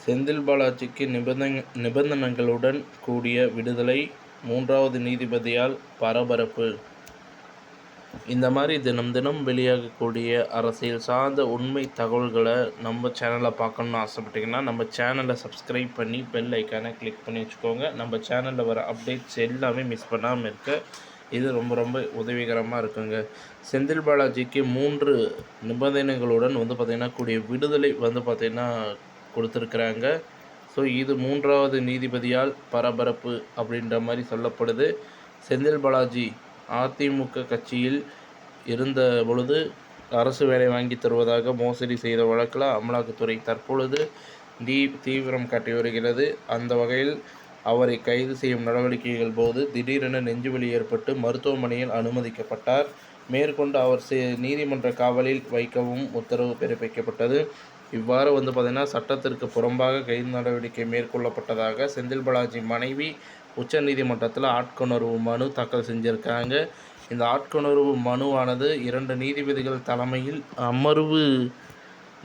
செந்தில் பாலாஜிக்கு நிபந்தனைகளுடன் கூடிய விடுதலை, 3வது நீதிபதியால் பரபரப்பு. இந்த மாதிரி தினம் தினம் வெளியாகக்கூடிய அரசியல் சார்ந்த உண்மை தகவல்களை நம்ம சேனலில் பார்க்கணுன்னு ஆசைப்பட்டீங்கன்னா, நம்ம சேனலை சப்ஸ்கிரைப் பண்ணி பெல் ஐக்கானை கிளிக் பண்ணி வச்சுக்கோங்க. நம்ம சேனலில் வர அப்டேட்ஸ் எல்லாமே மிஸ் பண்ணாமல் இருக்க இது ரொம்ப ரொம்ப உதவிகரமாக இருக்குங்க. செந்தில் பாலாஜிக்கு 3 நிபந்தனைகளுடன் பார்த்திங்கன்னா கூடிய விடுதலை பார்த்திங்கன்னா கொடுத்துருக்குறாங்க. ஸோ இது 3வது நீதிபதியால் பரபரப்பு அப்படின்ற மாதிரி சொல்லப்படுது. செந்தில் பாலாஜி அதிமுக கட்சியில் இருந்த பொழுது அரசு வேலை வாங்கி தருவதாக மோசடி செய்த வழக்கில் அமலாக்கத்துறை தற்பொழுது தீவிரம் காட்டி வருகிறது. அந்த வகையில் அவரை கைது செய்யும் நடவடிக்கைகள் போது திடீரென நெஞ்சுவலி ஏற்பட்டு மருத்துவமனையில் அனுமதிக்கப்பட்டார். மேற்கொண்டு அவர் நீதிமன்ற காவலில் வைக்கவும் உத்தரவு பிறப்பிக்கப்பட்டது. இவ்வாறு பார்த்திங்கன்னா சட்டத்திற்கு புறம்பாக கைது நடவடிக்கை மேற்கொள்ளப்பட்டதாக செந்தில் பாலாஜி மனைவி உச்சநீதிமன்றத்தில் ஆட்கொணர்வு மனு தாக்கல் செஞ்சுருக்காங்க. இந்த ஆட்கொணர்வு மனுவானது 2 நீதிபதிகள் தலைமையில் அமர்வு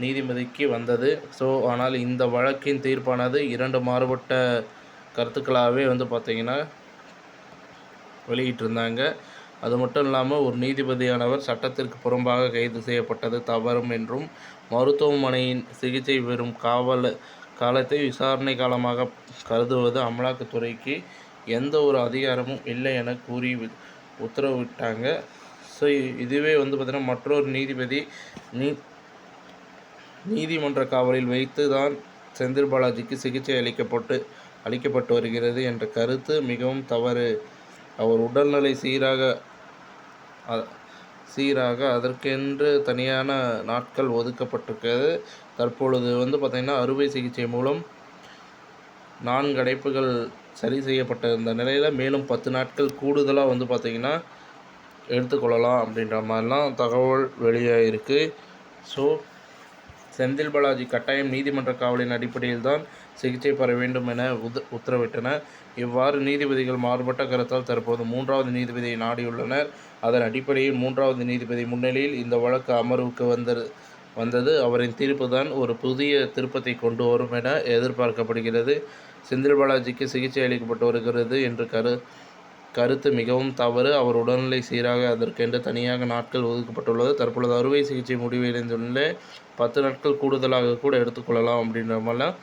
நீதிபதிக்கு வந்தது. ஆனால் இந்த வழக்கின் தீர்ப்பானது 2 மாறுபட்ட கருத்துக்களாகவே பார்த்திங்கன்னா வெளியிட்டிருந்தாங்க. அது மட்டும் இல்லாமல் ஒரு நீதிபதியானவர் சட்டத்திற்கு புறம்பாக கைது செய்யப்பட்டது தவறும் என்றும், மருத்துவமனையின் சிகிச்சை பெறும் காலத்தை விசாரணை காலமாக கருதுவது அமலாக்கத்துறைக்கு எந்த ஒரு அதிகாரமும் இல்லை என கூறி உத்தரவிட்டாங்க. ஸோ இதுவே பார்த்திங்கன்னா மற்றொரு நீதிபதி நீதிமன்ற காவலில் வைத்து தான் செந்தில் பாலாஜிக்கு சிகிச்சை அளிக்கப்பட்டு வருகிறது என்ற கருத்து மிகவும் தவறு. அவர் உடல்நிலை சீராக அதற்கென்று தனியான நாட்கள் ஒதுக்கப்பட்டிருக்கிறது. தற்பொழுது பார்த்திங்கன்னா அறுவை சிகிச்சை மூலம் 4 அடைப்புகள் சரி செய்யப்பட்டிருந்த நிலையில் மேலும் 10 நாட்கள் கூடுதலாக பார்த்திங்கன்னா எடுத்துக்கொள்ளலாம் அப்படின்ற மாதிரிலாம் தகவல் வெளியாகிருக்கு. ஸோ செந்தில் பாலாஜி கட்டாயம் நீதிமன்ற காவலின் அடிப்படையில் தான் சிகிச்சை பெற வேண்டும் என உத்தரவிட்டனர். இவ்வாறு நீதிபதிகள் மாறுபட்ட கருத்தால் தற்போது 3வது நீதிபதியை நாடியுள்ளனர். அதன் அடிப்படையில் 3வது நீதிபதி முன்னிலையில் இந்த வழக்கு அமர்வுக்கு வந்தது. அவரின் தீர்ப்பு தான் ஒரு புதிய திருப்பத்தை கொண்டு வரும் என எதிர்பார்க்கப்படுகிறது. செந்தில் பாலாஜிக்கு சிகிச்சை அளிக்கப்பட்டு வருகிறது என்ற கருத்து மிகவும் தவறு. அவர் உடல்நிலை சீராக அதற்கென்று தனியாக நாட்கள் ஒதுக்கப்பட்டுள்ளது. தற்பொழுது அறுவை சிகிச்சை முடிவடைந்துள்ள 10 நாட்கள் கூடுதலாக கூட எடுத்துக்கொள்ளலாம் அப்படின்ற மாதிரிலாம்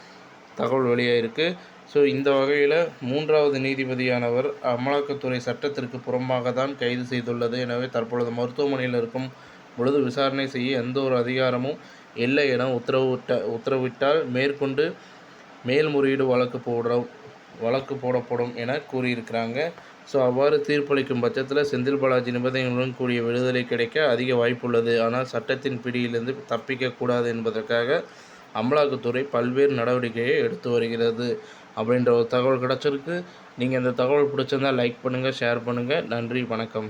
தகவல் வெளியாகிருக்கு. ஸோ இந்த வகையில் 3வது நீதிபதியானவர் அமலாக்கத்துறை சட்டத்திற்கு புறம்பாக தான் கைது செய்துள்ளது. எனவே தற்பொழுது மருத்துவமனையில் இருக்கும் பொழுது விசாரணை செய்ய எந்த ஒரு அதிகாரமும் இல்லை என உத்தரவிட்டால் மேற்கொண்டு மேல்முறையீடு வழக்கு போடப்படும் என கூறியிருக்கிறாங்க. ஸோ அவ்வாறு தீர்ப்பளிக்கும் பட்சத்தில் செந்தில் பாலாஜி நிபந்தனைகளுடன் கூடிய விடுதலை கிடைக்க அதிக வாய்ப்புள்ளது. ஆனால் சட்டத்தின் பிடியிலிருந்து தப்பிக்கக்கூடாது என்பதற்காக அமலாக்கத்துறை பல்வேறு நடவடிக்கையை எடுத்து வருகிறது அப்படின்ற ஒரு தகவல் கிடச்சிருக்கு. நீங்கள் இந்த தகவல் பிடிச்சிருந்தால் லைக் பண்ணுங்கள், ஷேர் பண்ணுங்கள். நன்றி, வணக்கம்.